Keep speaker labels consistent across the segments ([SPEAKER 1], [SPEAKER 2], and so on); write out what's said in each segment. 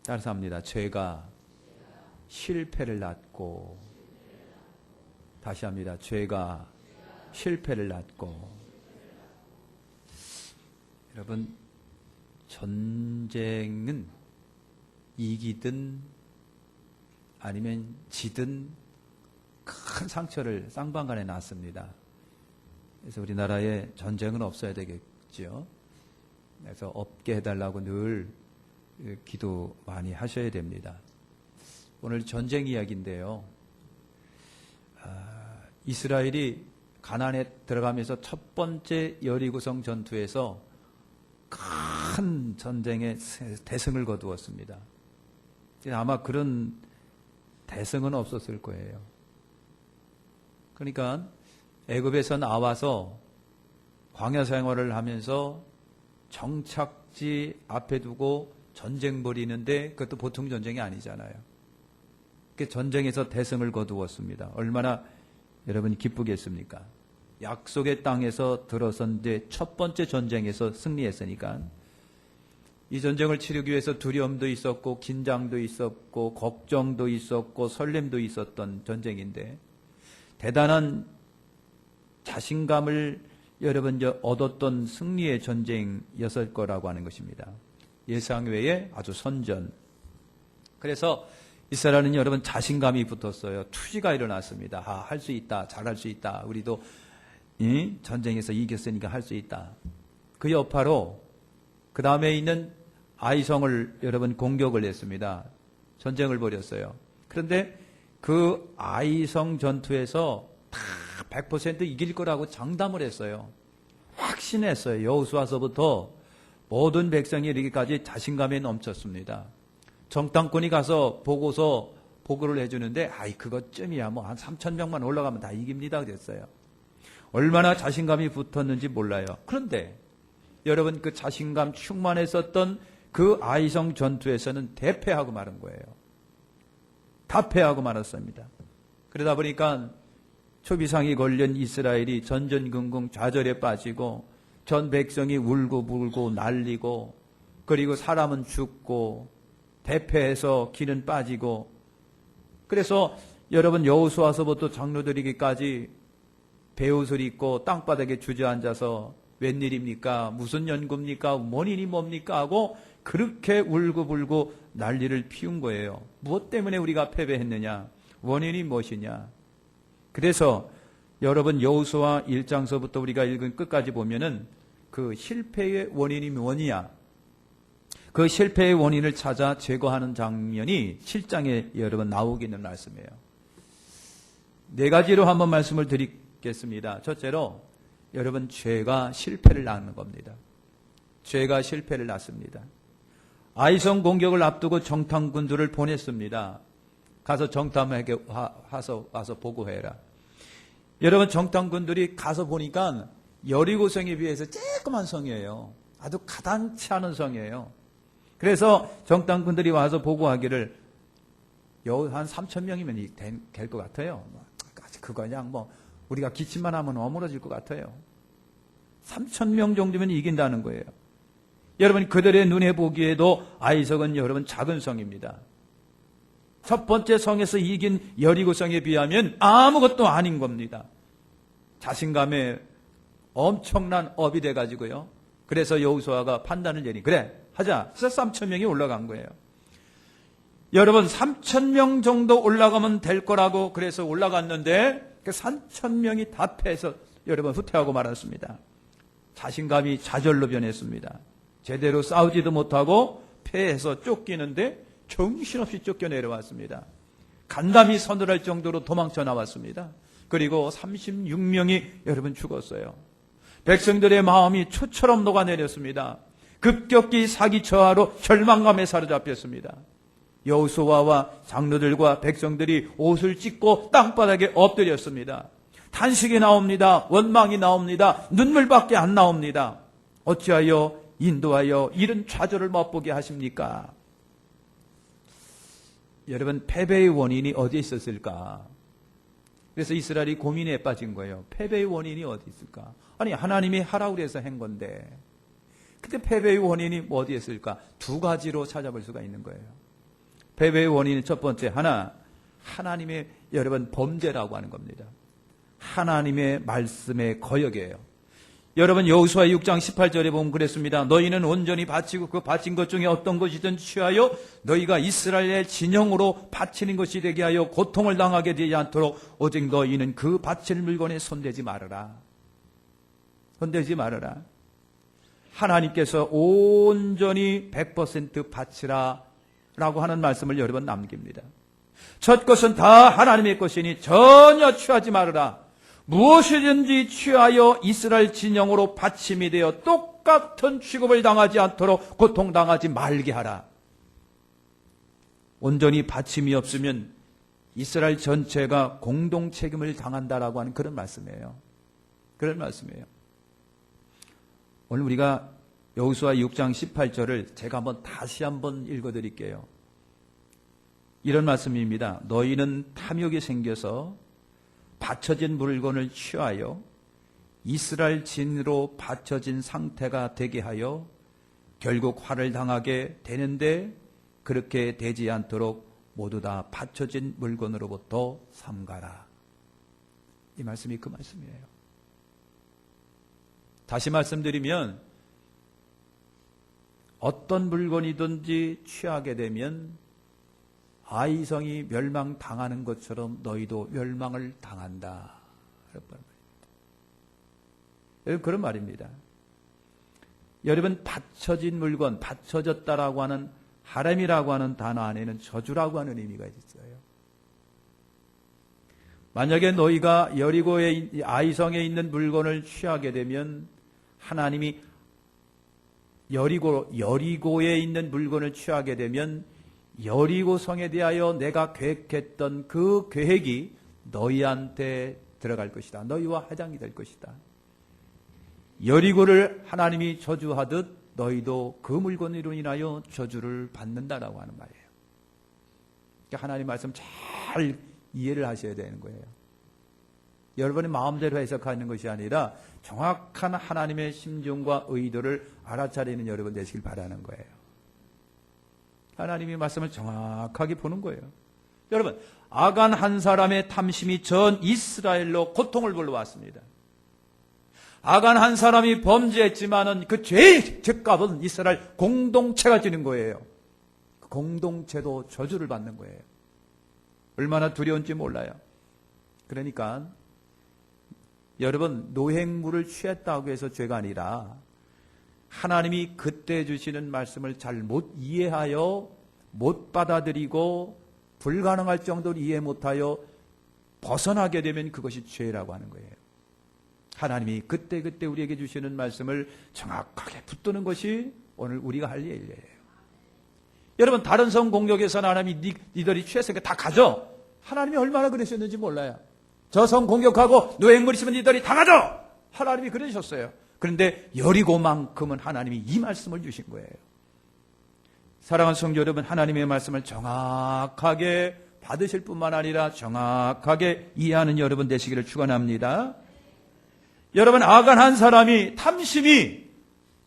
[SPEAKER 1] 따라서 합니다. 죄가 실패를 낳고, 다시 합니다. 죄가 실패를 낳고. 여러분, 전쟁은 이기든 아니면 지든 큰 상처를 쌍방간에 낳습니다. 그래서 우리나라에 전쟁은 없어야 되겠죠. 그래서 없게 해달라고 늘 기도 많이 하셔야 됩니다. 오늘 전쟁 이야기인데요. 이스라엘이 가나안에 들어가면서 첫 번째 여리고성 전투에서 큰 전쟁의 대승을 거두었습니다. 아마 그런 대승은 없었을 거예요. 그러니까 애굽에서 나와서 광야 생활을 하면서 정착지 앞에 두고 전쟁 벌이는데 그것도 보통 전쟁이 아니잖아요. 전쟁에서 대승을 거두었습니다. 얼마나 여러분이 기쁘겠습니까? 약속의 땅에서 들어선데 첫 번째 전쟁에서 승리했으니까 이 전쟁을 치르기 위해서 두려움도 있었고 긴장도 있었고 걱정도 있었고 설렘도 있었던 전쟁인데 대단한 자신감을 여러분 얻었던 승리의 전쟁이었을 거라고 하는 것입니다. 예상 외에 아주 선전. 그래서 이스라엘은 여러분 자신감이 붙었어요. 투지가 일어났습니다. 할 수 있다. 잘할 수 있다. 우리도 이 전쟁에서 이겼으니까 할 수 있다. 그 여파로 그 다음에 있는 아이성을 여러분 공격을 했습니다. 전쟁을 벌였어요. 그런데 그 아이성 전투에서 다 100% 이길 거라고 장담을 했어요. 확신했어요. 여호수아서부터 모든 백성이 이르기까지 자신감에 넘쳤습니다. 정탐꾼이 가서 보고를 해주는데 그것쯤이야 뭐 한 3,000명만 올라가면 다 이깁니다 그랬어요. 얼마나 자신감이 붙었는지 몰라요. 그런데 여러분 그 자신감 충만했었던 그 아이성 전투에서는 대패하고 마는 거예요. 다 패하고 말았습니다. 그러다 보니까 초비상이 걸린 이스라엘이 전전긍긍 좌절에 빠지고 전 백성이 울고 난리고 그리고 사람은 죽고 대패해서 기는 빠지고 그래서 여러분 여호수아서부터 장로들이기까지 베옷을 입고 땅바닥에 주저앉아서 웬일입니까? 무슨 연고입니까? 원인이 뭡니까? 하고 그렇게 울고 난리를 피운 거예요. 무엇 때문에 우리가 패배했느냐? 원인이 무엇이냐? 그래서 여러분 여호수아 1장서부터 우리가 읽은 끝까지 보면은 그 실패의 원인이 뭐냐? 그 실패의 원인을 찾아 제거하는 장면이 7장에 여러분 나오고 있는 말씀이에요. 네 가지로 한번 말씀을 드리겠습니다. 첫째로 여러분 죄가 실패를 낳는 겁니다. 죄가 실패를 낳습니다. 아이성 공격을 앞두고 정탐꾼들을 보냈습니다. 가서 정탐에게 와서 보고해라. 여러분 정탐꾼들이 가서 보니까 여리고성에 비해서 조그만 성이에요. 아주 가당치 않은 성이에요. 그래서 정탐꾼들이 와서 보고하기를 한 3,000명이면 될 것 같아요. 그거 그냥 우리가 기침만 하면 어무러질 것 같아요. 3,000명 정도면 이긴다는 거예요. 여러분 그들의 눈에 보기에도 아이성은 여러분 작은 성입니다. 첫 번째 성에서 이긴 여리고성에 비하면 아무것도 아닌 겁니다. 자신감에 엄청난 업이 돼가지고요. 그래서 여호수아가 판단을 내니 그래 하자. 그래서 3,000명이 올라간 거예요. 여러분 3,000명 정도 올라가면 될 거라고 그래서 올라갔는데 그 3,000명이 다 패해서 여러분 후퇴하고 말았습니다. 자신감이 좌절로 변했습니다. 제대로 싸우지도 못하고 패해서 쫓기는데 정신없이 쫓겨 내려왔습니다. 간담이 서늘할 정도로 도망쳐 나왔습니다. 그리고 36명이 여러분 죽었어요. 백성들의 마음이 초처럼 녹아내렸습니다. 급격히 사기처하로 절망감에 사로잡혔습니다. 여호수아와 장로들과 백성들이 옷을 찢고 땅바닥에 엎드렸습니다. 탄식이 나옵니다. 원망이 나옵니다. 눈물밖에 안 나옵니다. 어찌하여 인도하여 이런 좌절을 맛보게 하십니까? 여러분 패배의 원인이 어디에 있었을까? 그래서 이스라엘이 고민에 빠진 거예요. 패배의 원인이 어디 있을까? 아니 하나님이 하라고 해서 한 건데 근데 패배의 원인이 어디에 있을까? 두 가지로 찾아볼 수가 있는 거예요. 패배의 원인은 첫 번째 하나님의 여러분 범죄라고 하는 겁니다. 하나님의 말씀의 거역이에요. 여러분 여호수아 6장 18절에 보면 그랬습니다. 너희는 온전히 바치고 그 바친 것 중에 어떤 것이든 취하여 너희가 이스라엘의 진영으로 바치는 것이 되게 하여 고통을 당하게 되지 않도록 오직 너희는 그 바칠 물건에 손대지 말아라. 손대지 말아라. 하나님께서 온전히 100% 바치라 라고 하는 말씀을 여러 번 남깁니다. 첫 것은 다 하나님의 것이니 전혀 취하지 말아라. 무엇이든지 취하여 이스라엘 진영으로 바침이 되어 똑같은 취급을 당하지 않도록 고통당하지 말게 하라. 온전히 바침이 없으면 이스라엘 전체가 공동 책임을 당한다라고 하는 그런 말씀이에요. 그런 말씀이에요. 오늘 우리가 여호수아 6장 18절을 제가 다시 한번 읽어드릴게요. 이런 말씀입니다. 너희는 탐욕이 생겨서 바쳐진 물건을 취하여 이스라엘 진으로 바쳐진 상태가 되게 하여 결국 화를 당하게 되는데 그렇게 되지 않도록 모두 다 바쳐진 물건으로부터 삼가라. 이 말씀이 그 말씀이에요. 다시 말씀드리면 어떤 물건이든지 취하게 되면 아이성이 멸망당하는 것처럼 너희도 멸망을 당한다. 여러분 그런 말입니다. 여러분 바쳐진 물건, 바쳐졌다라고 하는 하람이라고 하는 단어 안에는 저주라고 하는 의미가 있어요. 만약에 너희가 여리고의 아이성에 있는 물건을 취하게 되면 하나님이 여리고에 있는 물건을 취하게 되면 여리고 성에 대하여 내가 계획했던 그 계획이 너희한테 들어갈 것이다. 너희와 화장이 될 것이다. 여리고를 하나님이 저주하듯 너희도 그 물건으로 인하여 저주를 받는다라고 하는 말이에요. 그러니까 하나님 말씀 잘 이해를 하셔야 되는 거예요. 여러분의 마음대로 해석하는 것이 아니라 정확한 하나님의 심정과 의도를 알아차리는 여러분 되시길 바라는 거예요. 하나님의 말씀을 정확하게 보는 거예요. 여러분, 아간 한 사람의 탐심이 전 이스라엘로 고통을 불러왔습니다. 아간 한 사람이 범죄했지만은 그 죄의 죄값은 이스라엘 공동체가 지는 거예요. 그 공동체도 저주를 받는 거예요. 얼마나 두려운지 몰라요. 그러니까 여러분 노획물을 취했다고 해서 죄가 아니라 하나님이 그때 주시는 말씀을 잘 못 이해하여 못 받아들이고 불가능할 정도로 이해 못하여 벗어나게 되면 그것이 죄라고 하는 거예요. 하나님이 그때 우리에게 주시는 말씀을 정확하게 붙드는 것이 오늘 우리가 할 일이에요. 여러분 다른 성 공격에서는 하나님이 니들이 취했으니까 다 가져. 하나님이 얼마나 그러셨는지 몰라요. 저 성 공격하고 노획물 있으면 니들이 다 가져. 하나님이 그러셨어요. 그런데 여리고만큼은 하나님이 이 말씀을 주신 거예요. 사랑하는 성도 여러분, 하나님의 말씀을 정확하게 받으실 뿐만 아니라 정확하게 이해하는 여러분 되시기를 축원합니다. 여러분 아간 한 사람이 탐심이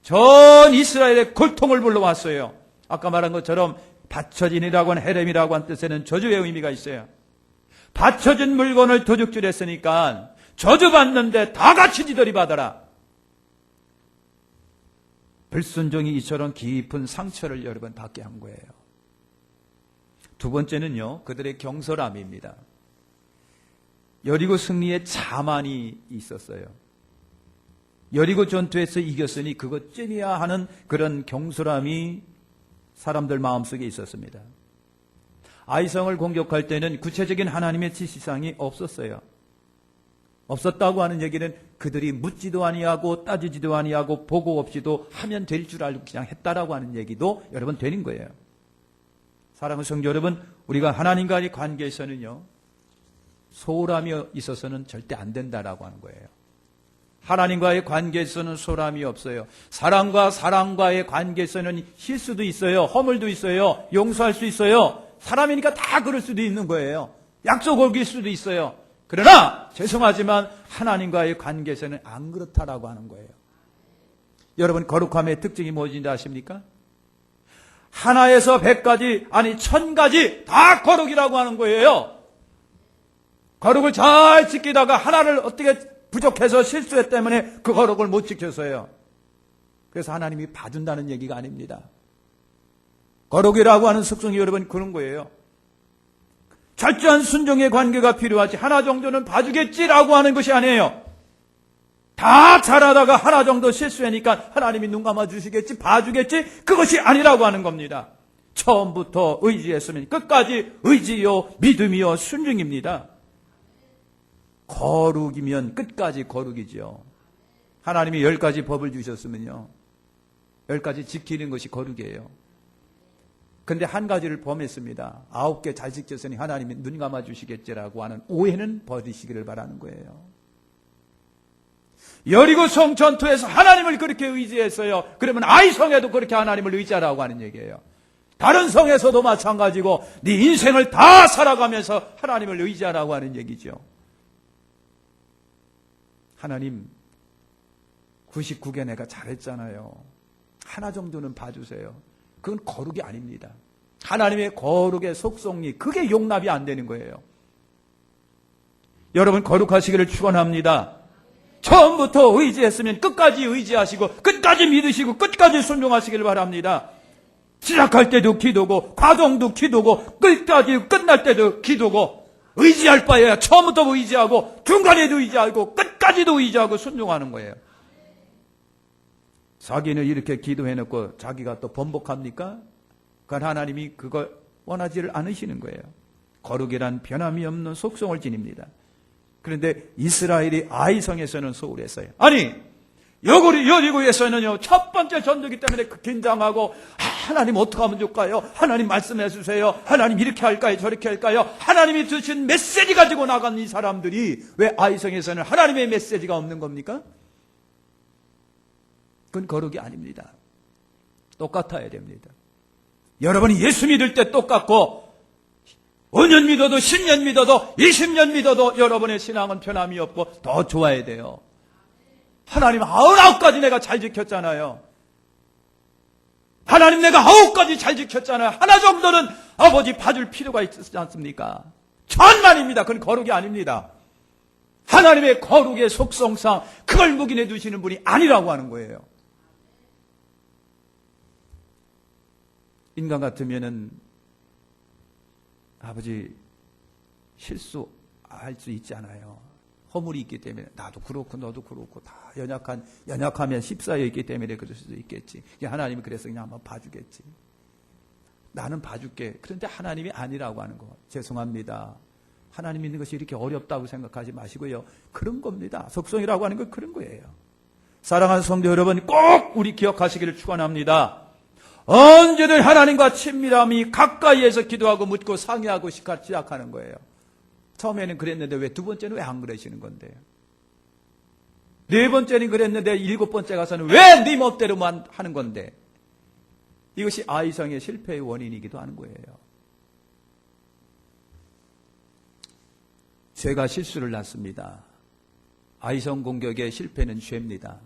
[SPEAKER 1] 전 이스라엘의 고통을 불러왔어요. 아까 말한 것처럼 바쳐진이라고 하는 헤렘이라고 하는 뜻에는 저주의 의미가 있어요. 바쳐진 물건을 도둑질했으니까 저주받는데 다 같이 지들이 받아라. 불순종이 이처럼 깊은 상처를 여러분 받게 한 거예요. 두 번째는요, 그들의 경솔함입니다. 여리고 승리에 자만이 있었어요. 여리고 전투에서 이겼으니 그것쯤이야 하는 그런 경솔함이 사람들 마음속에 있었습니다. 아이성을 공격할 때는 구체적인 하나님의 지시사항이 없었어요. 없었다고 하는 얘기는 그들이 묻지도 아니하고 따지지도 아니하고 보고 없이도 하면 될 줄 알고 그냥 했다라고 하는 얘기도 여러분 되는 거예요. 사랑하는 성도 여러분, 우리가 하나님과의 관계에서는요, 소홀함이 있어서는 절대 안 된다라고 하는 거예요. 하나님과의 관계에서는 소홀함이 없어요. 사람과 사람과의 관계에서는 실수도 있어요. 허물도 있어요. 용서할 수 있어요. 사람이니까 다 그럴 수도 있는 거예요. 약속 어길 수도 있어요. 그러나 죄송하지만 하나님과의 관계에서는 안 그렇다라고 하는 거예요. 여러분 거룩함의 특징이 무엇인지 아십니까? 하나에서 100가지, 아니 1000가지 다 거룩이라고 하는 거예요. 거룩을 잘 지키다가 하나를 어떻게 부족해서 실수했기 때문에 그 거룩을 못 지켜서요. 그래서 하나님이 봐준다는 얘기가 아닙니다. 거룩이라고 하는 속성이 여러분 그런 거예요. 철저한 순종의 관계가 필요하지 하나 정도는 봐주겠지라고 하는 것이 아니에요. 다 잘하다가 하나 정도 실수하니까 하나님이 눈 감아주시겠지, 봐주겠지, 그것이 아니라고 하는 겁니다. 처음부터 의지했으면 끝까지 의지요, 믿음이요, 순종입니다. 거룩이면 끝까지 거룩이죠. 하나님이 10가지 법을 주셨으면요, 10가지 지키는 것이 거룩이에요. 근데 한 가지를 범했습니다. 9개 잘 지켰으니 하나님이 눈 감아주시겠지라고 하는 오해는 버리시기를 바라는 거예요. 여리고성 전투에서 하나님을 그렇게 의지했어요. 그러면 아이성에도 그렇게 하나님을 의지하라고 하는 얘기예요. 다른 성에서도 마찬가지고 네 인생을 다 살아가면서 하나님을 의지하라고 하는 얘기죠. 하나님 99개 내가 잘했잖아요. 하나 정도는 봐주세요. 그건 거룩이 아닙니다. 하나님의 거룩의 속성이 그게 용납이 안 되는 거예요. 여러분 거룩하시기를 축원합니다. 처음부터 의지했으면 끝까지 의지하시고 끝까지 믿으시고 끝까지 순종하시기를 바랍니다. 시작할 때도 기도고 과정도 기도고 끝날 때도 기도고 의지할 바에야 처음부터 의지하고 중간에도 의지하고 끝까지도 의지하고 순종하는 거예요. 자기는 이렇게 기도해놓고 자기가 또 번복합니까? 그건 하나님이 그걸 원하지를 않으시는 거예요. 거룩이란 변함이 없는 속성을 지닙니다. 그런데 이스라엘이 아이성에서는 소홀했어요. 아니 여리고에서는요 첫 번째 전투기 때문에 긴장하고 하나님 어떻게 하면 좋을까요? 하나님 말씀해 주세요. 하나님 이렇게 할까요? 저렇게 할까요? 하나님이 주신 메시지 가지고 나간 이 사람들이 왜 아이성에서는 하나님의 메시지가 없는 겁니까? 그건 거룩이 아닙니다. 똑같아야 됩니다. 여러분이 예수 믿을 때 똑같고 5년 믿어도 10년 믿어도 20년 믿어도 여러분의 신앙은 변함이 없고 더 좋아야 돼요. 하나님 99가지 내가 잘 지켰잖아요. 하나님 내가 9가지 잘 지켰잖아요. 하나 정도는 아버지 봐줄 필요가 있지 않습니까? 천만입니다. 그건 거룩이 아닙니다. 하나님의 거룩의 속성상 그걸 묵인해 두시는 분이 아니라고 하는 거예요. 인간 같으면은 아버지 실수할 수 있잖아요. 허물이 있기 때문에 나도 그렇고 너도 그렇고 다 연약하면 씹싸여 있기 때문에 그럴 수도 있겠지. 하나님이 그래서 그냥 한번 봐주겠지. 나는 봐줄게. 그런데 하나님이 아니라고 하는 거 죄송합니다. 하나님 믿는 것이 이렇게 어렵다고 생각하지 마시고요. 그런 겁니다. 속성이라고 하는 건 그런 거예요. 사랑하는 성도 여러분 꼭 우리 기억하시기를 축원합니다. 언제든 하나님과 친밀함이 가까이에서 기도하고 묻고 상의하고 시작하는 거예요. 처음에는 그랬는데 왜 두 번째는 왜 안 그러시는 건데요? 네 번째는 그랬는데 7번째 가서는 왜 네 멋대로만 하는 건데? 이것이 아이성의 실패의 원인이기도 하는 거예요. 죄가 실수를 낳습니다. 아이성 공격의 실패는 죄입니다.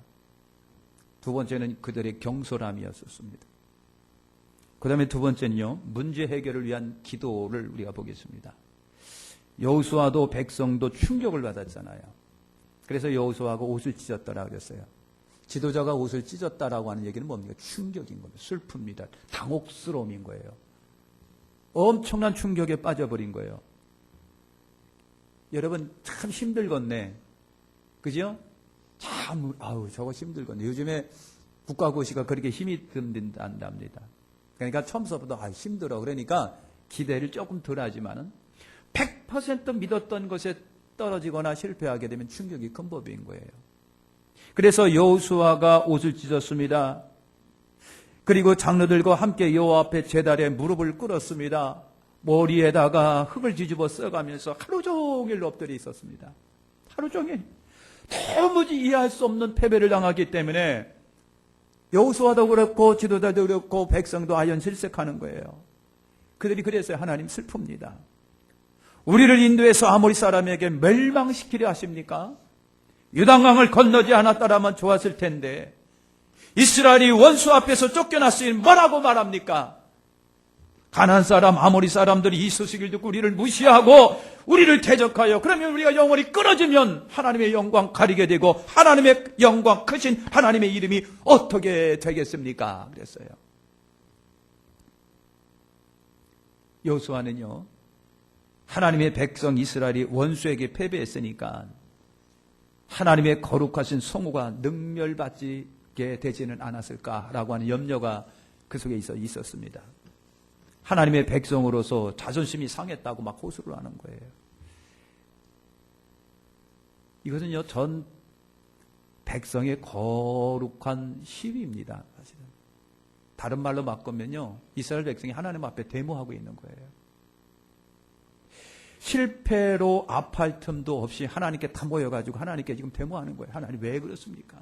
[SPEAKER 1] 두 번째는 그들의 경솔함이었습니다. 그 다음에 두 번째는요, 문제 해결을 위한 기도를 우리가 보겠습니다. 여호수아도 백성도 충격을 받았잖아요. 그래서 여호수아가 옷을 찢었다라고 그랬어요. 지도자가 옷을 찢었다라고 하는 얘기는 뭡니까? 충격인 겁니다. 슬픕니다. 당혹스러움인 거예요. 엄청난 충격에 빠져버린 거예요. 여러분 참 힘들겠네. 그죠? 참 저거 힘들겠네. 요즘에 국가고시가 그렇게 힘이 든답니다. 그러니까 처음서부터 힘들어. 그러니까 기대를 조금 덜 하지만은 100% 믿었던 것에 떨어지거나 실패하게 되면 충격이 큰 법인 거예요. 그래서 여호수아가 옷을 찢었습니다. 그리고 장로들과 함께 여호와 앞에 제단에 무릎을 꿇었습니다. 머리에다가 흙을 뒤집어 써가면서 하루 종일 엎드려 있었습니다. 하루 종일. 도무지 이해할 수 없는 패배를 당하기 때문에 여호수아도 그렇고 지도자도 그렇고 백성도 아연실색하는 거예요. 그들이 그랬어요. 하나님 슬픕니다. 우리를 인도해서 아모리 사람에게 멸망시키려 하십니까? 요단강을 건너지 않았더라면 좋았을 텐데 이스라엘이 원수 앞에서 쫓겨났으니 뭐라고 말합니까? 가나안 사람, 아모리 사람들이 이 소식을 듣고 우리를 무시하고 우리를 대적하여 그러면 우리가 영원히 끊어지면 하나님의 영광 가리게 되고 하나님의 영광 크신 하나님의 이름이 어떻게 되겠습니까? 그랬어요. 여호수아는요, 하나님의 백성 이스라엘이 원수에게 패배했으니까 하나님의 거룩하신 성호가 능멸받게 되지는 않았을까라고 하는 염려가 그 속에 있었습니다. 하나님의 백성으로서 자존심이 상했다고 막 호소를 하는 거예요. 이것은요, 전 백성의 거룩한 시위입니다. 사실은. 다른 말로 바꾸면요, 이스라엘 백성이 하나님 앞에 데모하고 있는 거예요. 실패로 아파할 틈도 없이 하나님께 다 모여가지고 하나님께 지금 데모하는 거예요. 하나님 왜 그렇습니까?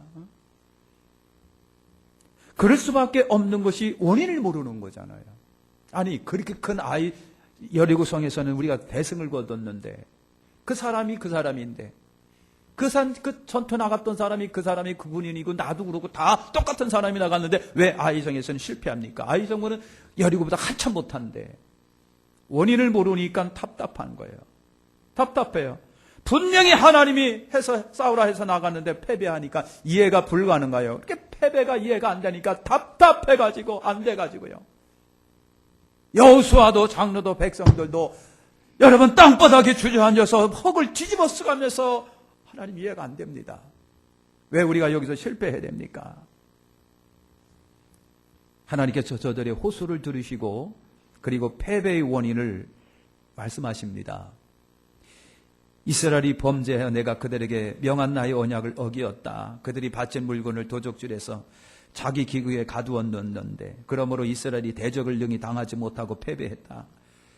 [SPEAKER 1] 그럴 수밖에 없는 것이 원인을 모르는 거잖아요. 아니, 그렇게 큰 아이 여리고성에서는 우리가 대승을 거뒀는데 그 사람이 그 사람인데 그 전투 나갔던 사람이 그 사람이 그 군인이고 나도 그렇고 다 똑같은 사람이 나갔는데 왜 아이성에서는 실패합니까? 아이성은 여리고보다 한참 못한데 원인을 모르니까 답답한 거예요. 답답해요. 분명히 하나님이 해서 싸우라 해서 나갔는데 패배하니까 이해가 불가능해요. 이렇게 패배가 이해가 안 되니까 답답해가지고 안 돼가지고요. 여호수아도 장로도 백성들도 여러분 땅바닥에 주저앉아서 흙을 뒤집어 쓰가면서 하나님 이해가 안 됩니다. 왜 우리가 여기서 실패해야 됩니까? 하나님께서 저들의 호소를 들으시고 그리고 패배의 원인을 말씀하십니다. 이스라엘이 범죄하여 내가 그들에게 명한 나의 언약을 어기었다. 그들이 바친 물건을 도적질해서 자기 기구에 가두어 넣었는데 그러므로 이스라엘이 대적을 능히 당하지 못하고 패배했다.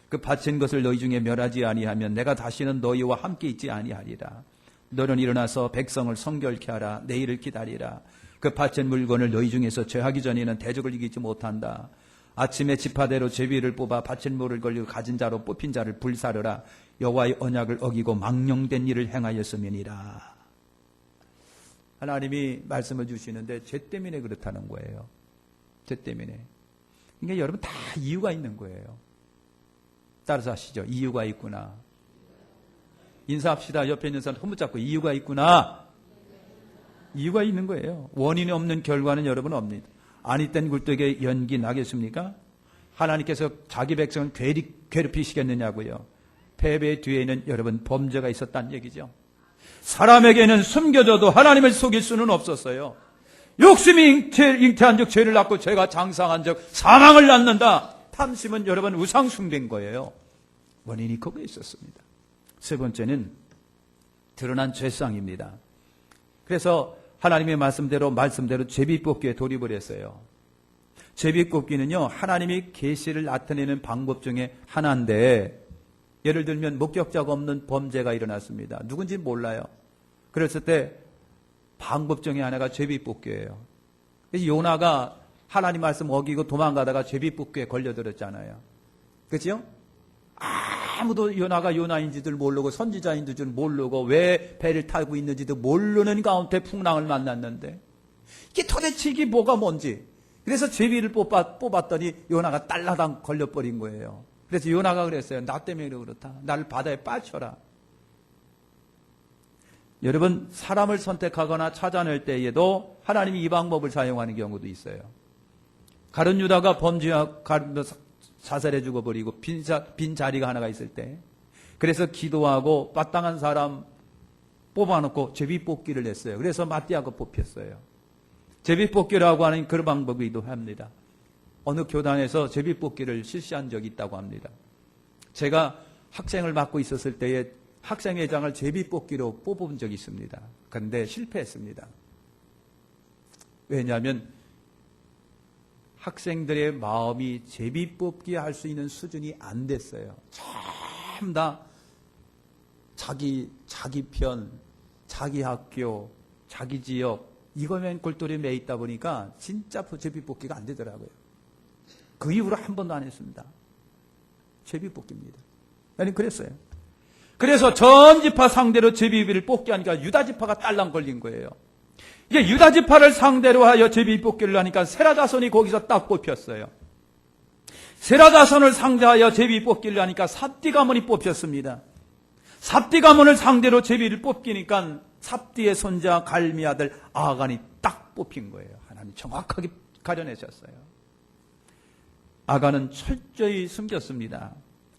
[SPEAKER 1] 그 바친 것을 너희 중에 멸하지 아니하면 내가 다시는 너희와 함께 있지 아니하리라. 너는 일어나서 백성을 성결케 하라. 내일을 기다리라. 그 바친 물건을 너희 중에서 죄하기 전에는 대적을 이기지 못한다. 아침에 지파대로 제비를 뽑아 바친 물을 걸리고 가진 자로 뽑힌 자를 불사르라. 여호와의 언약을 어기고 망령된 일을 행하였음이니라. 하나님이 말씀을 주시는데 죄 때문에 그렇다는 거예요. 죄 때문에. 그러니까 여러분 다 이유가 있는 거예요. 따라서 하시죠. 이유가 있구나. 인사합시다. 옆에 있는 사람 손 붙잡고 이유가 있구나. 이유가 있는 거예요. 원인이 없는 결과는 여러분 없습니다. 아니 땐 굴뚝에 연기 나겠습니까? 하나님께서 자기 백성을 괴롭히시겠느냐고요. 패배의 뒤에는 여러분 범죄가 있었다는 얘기죠. 사람에게는 숨겨져도 하나님을 속일 수는 없었어요. 욕심이 잉태한 적 죄를 낳고 죄가 장상한 적 사망을 낳는다. 탐심은 여러분 우상 숭배인 거예요. 원인이 거기에 있었습니다. 세 번째는 드러난 죄상입니다. 그래서 하나님의 말씀대로 제비뽑기에 돌입을 했어요. 제비뽑기는요, 하나님이 계시를 나타내는 방법 중에 하나인데, 예를 들면 목격자가 없는 범죄가 일어났습니다. 누군지 몰라요. 그랬을 때 방법 중에 하나가 제비뽑기예요. 그래서 요나가 하나님 말씀 어기고 도망가다가 제비뽑기에 걸려들었잖아요. 그렇죠? 아무도 요나가 요나인지도 모르고 선지자인지도 모르고 왜 배를 타고 있는지도 모르는 가운데 풍랑을 만났는데 이게 도대체 이게 뭐가 뭔지 그래서 제비를 뽑았더니 요나가 딸라당 걸려버린 거예요. 그래서 요나가 그랬어요. 나 때문에 그렇다. 나를 바다에 빠쳐라. 여러분 사람을 선택하거나 찾아낼 때에도 하나님이 이 방법을 사용하는 경우도 있어요. 가룟 유다가 범죄하고 자살해 죽어버리고 빈 자리가 하나가 있을 때 그래서 기도하고 마땅한 사람 뽑아놓고 제비뽑기를 했어요. 그래서 마띠아가 뽑혔어요. 제비뽑기라고 하는 그런 방법이기도 합니다. 어느 교단에서 제비뽑기를 실시한 적이 있다고 합니다. 제가 학생을 맡고 있었을 때에 학생회장을 제비뽑기로 뽑은 적이 있습니다. 그런데 실패했습니다. 왜냐하면 학생들의 마음이 제비뽑기 할 수 있는 수준이 안 됐어요. 전부 다 자기 편, 자기 학교, 자기 지역 이거면 꼴똘히 매 있다 보니까 진짜 제비뽑기가 안 되더라고요. 그 이후로 한 번도 안 했습니다. 제비뽑기입니다. 나는 그랬어요. 그래서 전 지파 상대로 제비를 뽑기 하니까 유다 지파가 딸랑 걸린 거예요. 이게 유다 지파를 상대로 하여 제비뽑기를 하니까 세라 자손이 거기서 딱 뽑혔어요. 세라 자손을 상대하여 제비 뽑기를 하니까 삽디 가문이 뽑혔습니다. 삽디 가문을 상대로 제비를 뽑기니까 삽디의 손자 갈미 아들 아간이 딱 뽑힌 거예요. 하나님 정확하게 가려내셨어요. 아간은 철저히 숨겼습니다.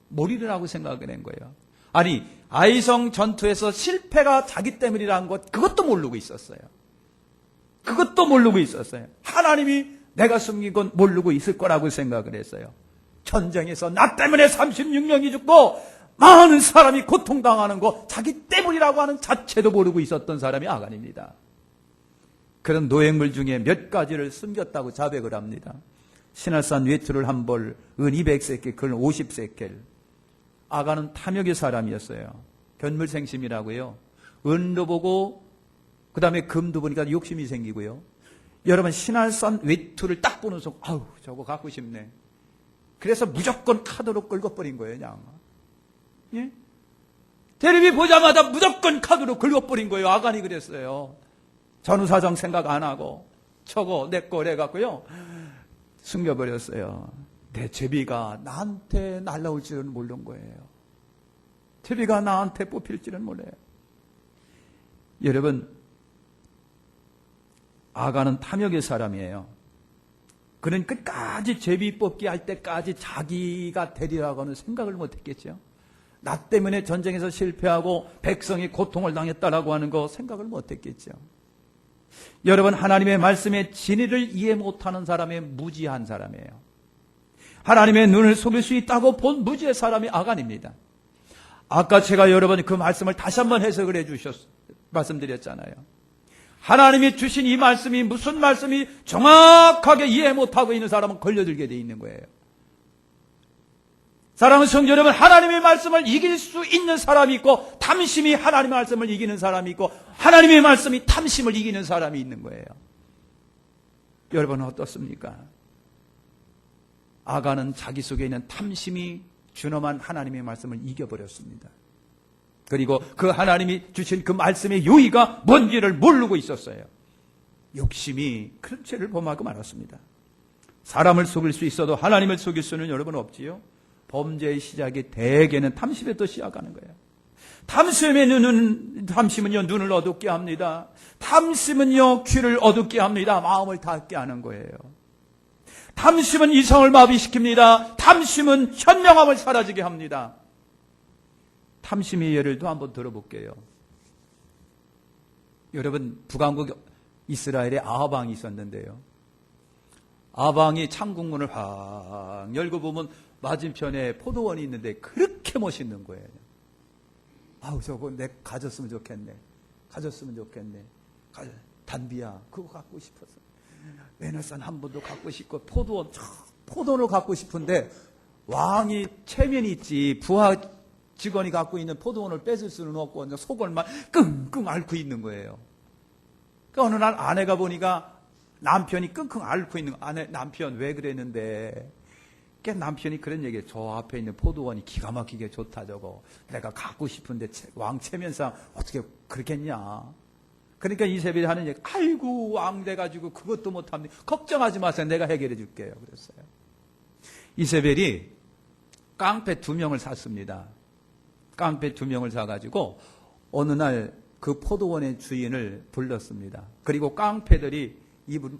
[SPEAKER 1] 몰이를 하고 생각을 한 거예요. 아니, 아이성 전투에서 실패가 자기 때문이라는 것, 그것도 모르고 있었어요. 그것도 모르고 있었어요. 하나님이 내가 숨긴 건 모르고 있을 거라고 생각을 했어요. 전쟁에서 나 때문에 36명이 죽고 많은 사람이 고통당하는 거 자기 때문이라고 하는 자체도 모르고 있었던 사람이 아간입니다. 그런 노획물 중에 몇 가지를 숨겼다고 자백을 합니다. 시날산 외투를 한 벌, 은 200세켈, 글 50세켈. 아간은 탐욕의 사람이었어요. 견물생심이라고요. 은도 보고 그 다음에 금도 보니까 욕심이 생기고요. 여러분 시날산 외투를 딱 보는 순간 아우 저거 갖고 싶네. 그래서 무조건 카드로 긁어버린 거예요. 그냥. 예? 텔레비 보자마자 무조건 카드로 긁어버린 거예요. 아간이 그랬어요. 전후사정 생각 안 하고 저거 내 거 해갖고요. 숨겨버렸어요. 내 제비가 나한테 날라올 줄은 모르는 거예요. 제비가 나한테 뽑힐 줄은 몰라요. 여러분, 아간은 탐욕의 사람이에요. 그는 끝까지 제비 뽑기 할 때까지 자기가 되리라고는 생각을 못했겠죠. 나 때문에 전쟁에서 실패하고 백성이 고통을 당했다라고 하는 거 생각을 못했겠죠. 여러분, 하나님의 말씀의 진리를 이해 못하는 사람이 무지한 사람이에요. 하나님의 눈을 속일 수 있다고 본 무지의 사람이 아간입니다. 아까 제가 여러분이 그 말씀을 다시 한번 해석을 말씀드렸잖아요. 하나님이 주신 이 말씀이 무슨 말씀이 정확하게 이해 못하고 있는 사람은 걸려들게 돼 있는 거예요. 사랑하는 성도 여러분, 하나님의 말씀을 이길 수 있는 사람이 있고 탐심이 하나님의 말씀을 이기는 사람이 있고 하나님의 말씀이 탐심을 이기는 사람이 있는 거예요. 여러분은 어떻습니까? 아간은 자기 속에 있는 탐심이 준엄한 하나님의 말씀을 이겨버렸습니다. 그리고 그 하나님이 주신 그 말씀의 요의가 뭔지를 모르고 있었어요. 욕심이 그런 죄를 범하고 말았습니다. 사람을 속일 수 있어도 하나님을 속일 수는 여러분 없지요. 범죄의 시작이 대개는 탐심에서 시작하는 거예요. 탐심은요 눈을 어둡게 합니다. 탐심은요 귀를 어둡게 합니다. 마음을 닫게 하는 거예요. 탐심은 이성을 마비시킵니다. 탐심은 현명함을 사라지게 합니다. 탐심의 예를도 한번 들어볼게요. 여러분, 북왕국 이스라엘에 아방이 있었는데요. 아방이 창국문을 확 열고 보면 맞은편에 포도원이 있는데 그렇게 멋있는 거예요. 아우 저거 내 가졌으면 좋겠네. 가졌으면 좋겠네. 단비야 그거 갖고 싶었어. 외나산 한 번도 갖고 싶고 포도원을 갖고 싶은데 왕이 체면이 있지 부하 직원이 갖고 있는 포도원을 뺏을 수는 없고 속을만 끙끙 앓고 있는 거예요. 그러니까 어느 날 아내가 보니까 남편이 끙끙 앓고 있는 거예요. 남편 왜 그랬는데 남편이 그런 얘기예요. 저 앞에 있는 포도원이 기가 막히게 좋다 저거. 내가 갖고 싶은데 왕 체면상 어떻게 그렇겠냐. 그러니까 이세벨이 하는 얘기, 아이고 왕 돼가지고 그것도 못합니다. 걱정하지 마세요. 내가 해결해 줄게요. 그랬어요. 이세벨이 깡패 2명을 샀습니다. 깡패 2명을 사가지고 어느 날 그 포도원의 주인을 불렀습니다. 그리고 깡패들이 이분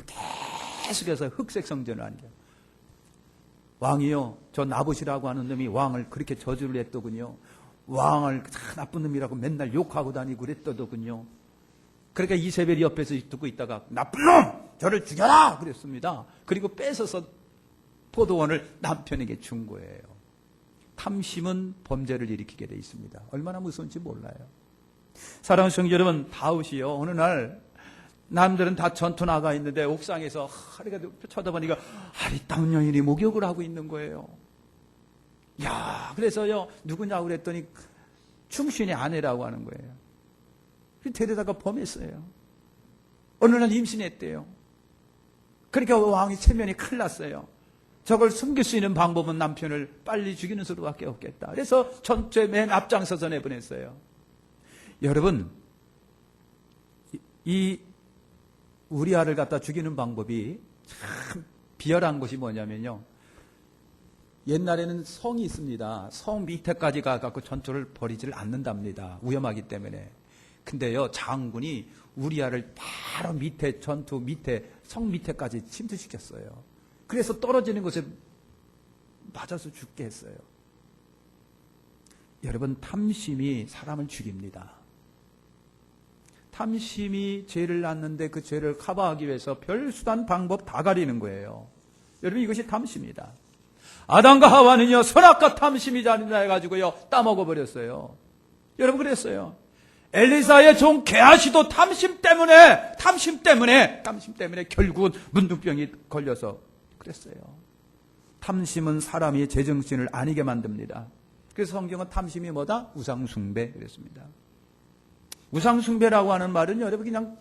[SPEAKER 1] 계속해서 흑색 성전을 하는 거예요. 왕이요, 저 나봇이라고 하는 놈이 왕을 그렇게 저주를 했더군요. 왕을 나쁜 놈이라고 맨날 욕하고 다니고 그랬더군요. 그러니까 이세벨이 옆에서 듣고 있다가 나쁜 놈! 저를 죽여라! 그랬습니다. 그리고 뺏어서 포도원을 남편에게 준 거예요. 탐심은 범죄를 일으키게 돼 있습니다. 얼마나 무서운지 몰라요. 사랑하는 성도 여러분, 다윗이요, 어느 날 남들은 다 전투 나가 있는데 옥상에서 하루가 쳐다보니까 아리따운 여인이 목욕을 하고 있는 거예요. 야, 그래서요 누구냐고 그랬더니 충신의 아내라고 하는 거예요. 데려다가 범했어요. 어느 날 임신했대요. 그러니까 왕이 체면이 큰일 났어요. 저걸 숨길 수 있는 방법은 남편을 빨리 죽이는 수밖에 없겠다. 그래서 전투에 맨 앞장서서 내보냈어요. 여러분, 이 우리아를 갖다 죽이는 방법이 참 비열한 것이 뭐냐면요. 옛날에는 성이 있습니다. 성 밑에까지 가갖고 전투를 벌이지를 않는답니다. 위험하기 때문에. 근데요, 장군이 우리아를 바로 밑에, 전투 밑에, 성 밑에까지 침투시켰어요. 그래서 떨어지는 곳에 맞아서 죽게 했어요. 여러분, 탐심이 사람을 죽입니다. 탐심이 죄를 낳는데 그 죄를 커버하기 위해서 별 수단 방법 다 가리는 거예요. 여러분, 이것이 탐심이다. 아담과 하와는요, 선악과 탐심이 자린다 해가지고요, 따먹어 버렸어요. 여러분, 그랬어요. 엘리사의 종 게하시도 탐심 때문에 결국은 문둥병이 걸려서 그랬어요. 탐심은 사람이 제정신을 아니게 만듭니다. 그래서 성경은 탐심이 뭐다? 우상숭배 그랬습니다. 우상숭배라고 하는 말은 여러분 그냥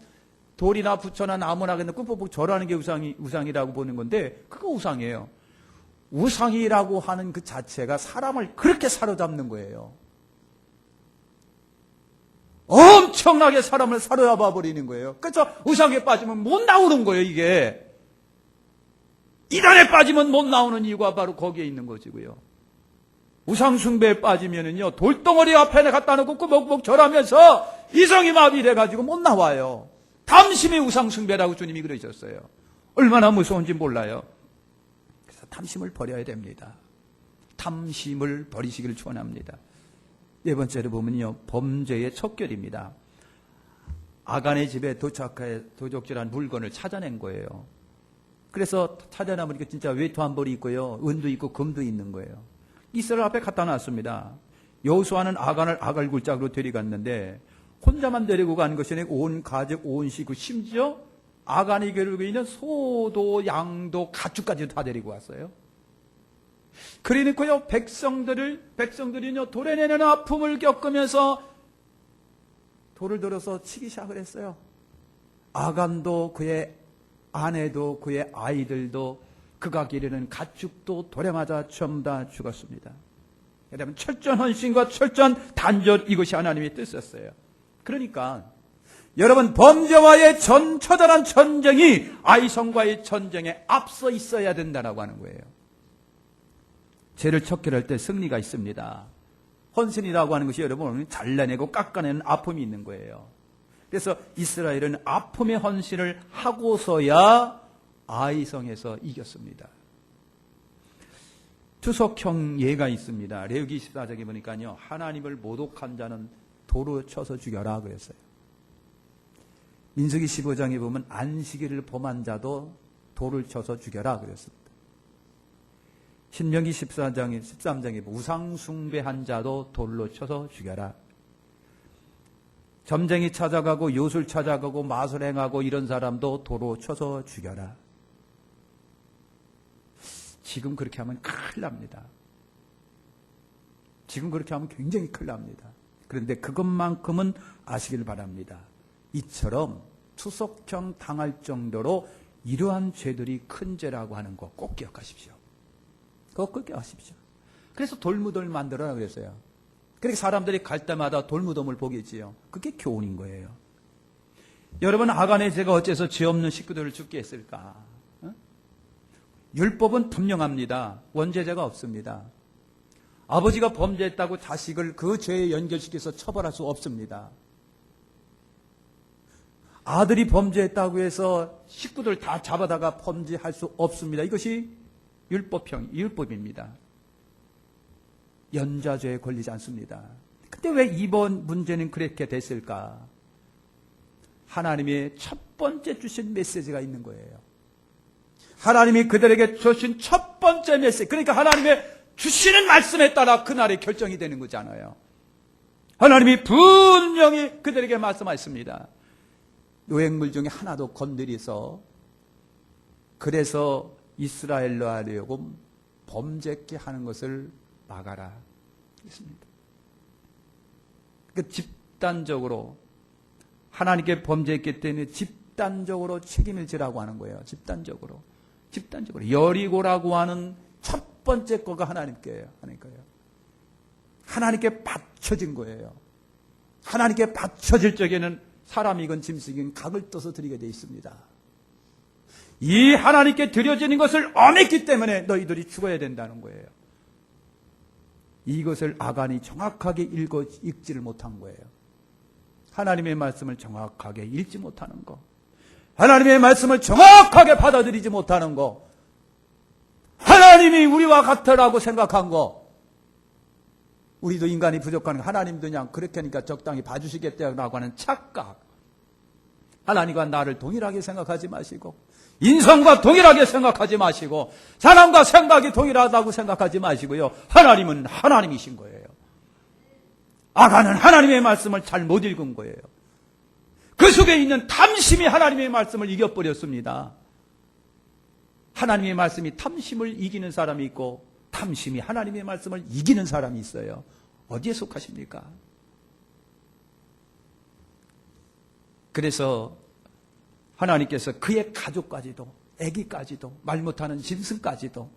[SPEAKER 1] 돌이나 부처나 나무나 꾹꾹 절하는 게 우상이라고 보는 건데 그거 우상이에요. 우상이라고 하는 그 자체가 사람을 그렇게 사로잡는 거예요. 엄청나게 사람을 사로잡아 버리는 거예요. 그래서 우상에 빠지면 못 나오는 거예요, 이게. 이단에 빠지면 못 나오는 이유가 바로 거기에 있는 것이고요. 우상숭배에 빠지면은요, 돌덩어리 앞에 갖다 놓고 꾸벅꾸벅 절하면서 이성이 마비돼가지고 못 나와요. 탐심이 우상숭배라고 주님이 그러셨어요. 얼마나 무서운지 몰라요. 그래서 탐심을 버려야 됩니다. 탐심을 버리시기를 축원합니다. 네 번째로 보면요, 범죄의 척결입니다. 아간의 집에 도적질한 물건을 찾아낸 거예요. 그래서 찾아내보니까 진짜 외투 한 벌이 있고요, 은도 있고 금도 있는 거예요. 이스라엘 앞에 갖다 놨습니다. 여호수아는 아간을 아갈굴짝으로 데려갔는데 혼자만 데리고 간 것이 아니고 온 가족, 온 식구, 심지어 아간이 겨루고 있는 소도, 양도, 가축까지도 다 데리고 왔어요. 그러니까요, 백성들이요, 돌에 내는 아픔을 겪으면서 돌을 들어서 치기 시작을 했어요. 아간도 그의 아내도 그의 아이들도 그가 기르는 가축도 돌에 맞아 전부 다 죽었습니다. 여러분, 철저한 헌신과 철저한 단절, 이것이 하나님의 뜻이었어요. 그러니까 여러분, 범죄와의 처절한 전쟁이 아이성과의 전쟁에 앞서 있어야 된다고 하는 거예요. 죄를 척결할 때 승리가 있습니다. 헌신이라고 하는 것이 여러분 잘라내고 깎아내는 아픔이 있는 거예요. 그래서 이스라엘은 아픔의 헌신을 하고서야 아이성에서 이겼습니다. 투석형 예가 있습니다. 레위기 14장에 보니까요, 하나님을 모독한 자는 돌로 쳐서 죽여라 그랬어요. 민수기 15장에 보면 안식일을 범한 자도 돌을 쳐서 죽여라 그랬습니다. 신명기 13장에 우상숭배한 자도 돌로 쳐서 죽여라. 점쟁이 찾아가고 요술 찾아가고 마술 행하고 이런 사람도 돌로 쳐서 죽여라. 지금 그렇게 하면 큰일 납니다. 지금 그렇게 하면 굉장히 큰일 납니다. 그런데 그것만큼은 아시길 바랍니다. 이처럼 투석형 당할 정도로 이러한 죄들이 큰 죄라고 하는 거 꼭 기억하십시오. 꼭 기억하십시오. 그래서 돌무덤을 만들어라 그랬어요. 그렇게 사람들이 갈 때마다 돌무덤을 보겠지요. 그게 교훈인 거예요. 여러분, 아간의 죄가 어째서 죄 없는 식구들을 죽게 했을까? 율법은 분명합니다. 원죄죄가 없습니다. 아버지가 범죄했다고 자식을 그 죄에 연결시켜서 처벌할 수 없습니다. 아들이 범죄했다고 해서 식구들 다 잡아다가 범죄할 수 없습니다. 이것이 율법입니다. 연좌죄에 걸리지 않습니다. 근데 왜 이번 문제는 그렇게 됐을까? 하나님의 첫 번째 주신 메시지가 있는 거예요. 하나님이 그들에게 주신 첫 번째 메시지, 그러니까 하나님의 주시는 말씀에 따라 그날이 결정이 되는 거잖아요. 하나님이 분명히 그들에게 말씀하셨습니다. 노획물 중에 하나도 건드려서, 그래서 이스라엘로 하려고 범죄케 하는 것을 막아라 했습니다. 그러니까 집단적으로 하나님께 범죄했기 때문에 집단적으로 책임을 지라고 하는 거예요. 집단적으로 여리고라고 하는 첫 번째 거가 하나님께요. 하나님께 바쳐진 거예요. 하나님께 바쳐질 적에는 사람이건 짐승이건 각을 떠서 드리게 되어 있습니다. 이 하나님께 드려지는 것을 어겼기 때문에 너희들이 죽어야 된다는 거예요. 이것을 아간이 정확하게 읽지를 못한 거예요. 하나님의 말씀을 정확하게 읽지 못하는 거, 하나님의 말씀을 정확하게 받아들이지 못하는 거, 하나님이 우리와 같으라고 생각한 거, 우리도 인간이 부족한 거, 하나님도 그냥 그렇게 하니까 적당히 봐주시겠다고 하는 착각, 하나님과 나를 동일하게 생각하지 마시고, 인성과 동일하게 생각하지 마시고, 사람과 생각이 동일하다고 생각하지 마시고요, 하나님은 하나님이신 거예요. 아간은 하나님의 말씀을 잘 못 읽은 거예요. 그 속에 있는 탐심이 하나님의 말씀을 이겨버렸습니다. 하나님의 말씀이 탐심을 이기는 사람이 있고 탐심이 하나님의 말씀을 이기는 사람이 있어요. 어디에 속하십니까? 그래서 하나님께서 그의 가족까지도, 아기까지도, 말 못하는 짐승까지도,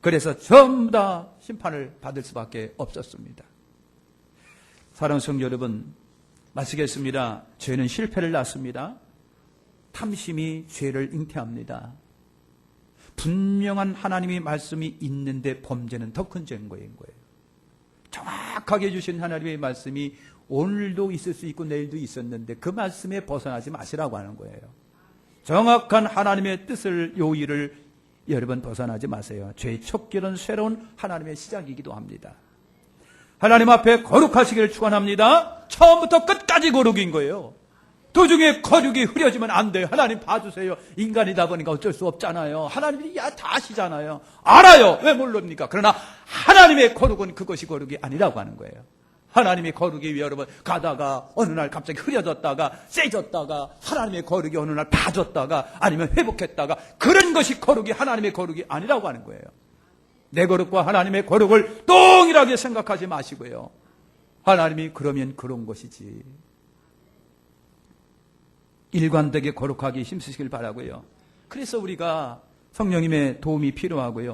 [SPEAKER 1] 그래서 전부 다 심판을 받을 수밖에 없었습니다. 사랑하는 성도 여러분, 마치겠습니다. 죄는 실패를 낳습니다. 탐심이 죄를 잉태합니다. 분명한 하나님의 말씀이 있는데 범죄는 더 큰 죄인 거예요. 정확하게 주신 하나님의 말씀이 오늘도 있을 수 있고 내일도 있었는데 그 말씀에 벗어나지 마시라고 하는 거예요. 정확한 하나님의 뜻을, 요의를 여러분 벗어나지 마세요. 죄의 촉결은 새로운 하나님의 시작이기도 합니다. 하나님 앞에 거룩하시기를 축원합니다. 처음부터 끝까지 거룩인 거예요. 도중에 거룩이 흐려지면 안 돼요. 하나님 봐주세요. 인간이다 보니까 어쩔 수 없잖아요. 하나님이 다 아시잖아요. 알아요. 왜 모릅니까? 그러나 하나님의 거룩은 그것이 거룩이 아니라고 하는 거예요. 하나님의 거룩이 여러분 가다가 어느 날 갑자기 흐려졌다가 세졌다가 하나님의 거룩이 어느 날 빠졌다가 아니면 회복했다가 그런 것이 거룩이 하나님의 거룩이 아니라고 하는 거예요. 내 거룩과 하나님의 거룩을 동일하게 생각하지 마시고요. 하나님이 그러면 그런 것이지. 일관되게 거룩하게 힘쓰시길 바라고요. 그래서 우리가 성령님의 도움이 필요하고요.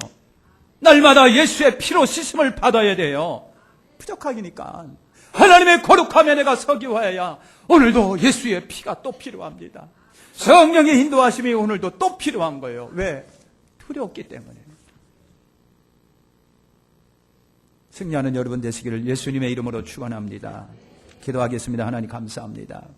[SPEAKER 1] 날마다 예수의 피로 씻음을 받아야 돼요. 부족하니까. 하나님의 거룩함에 내가 서기화해야 오늘도 예수의 피가 또 필요합니다. 성령의 인도하심이 오늘도 또 필요한 거예요. 왜? 두렵기 때문에. 승리하는 여러분 되시기를 예수님의 이름으로 축원합니다. 기도하겠습니다. 하나님 감사합니다.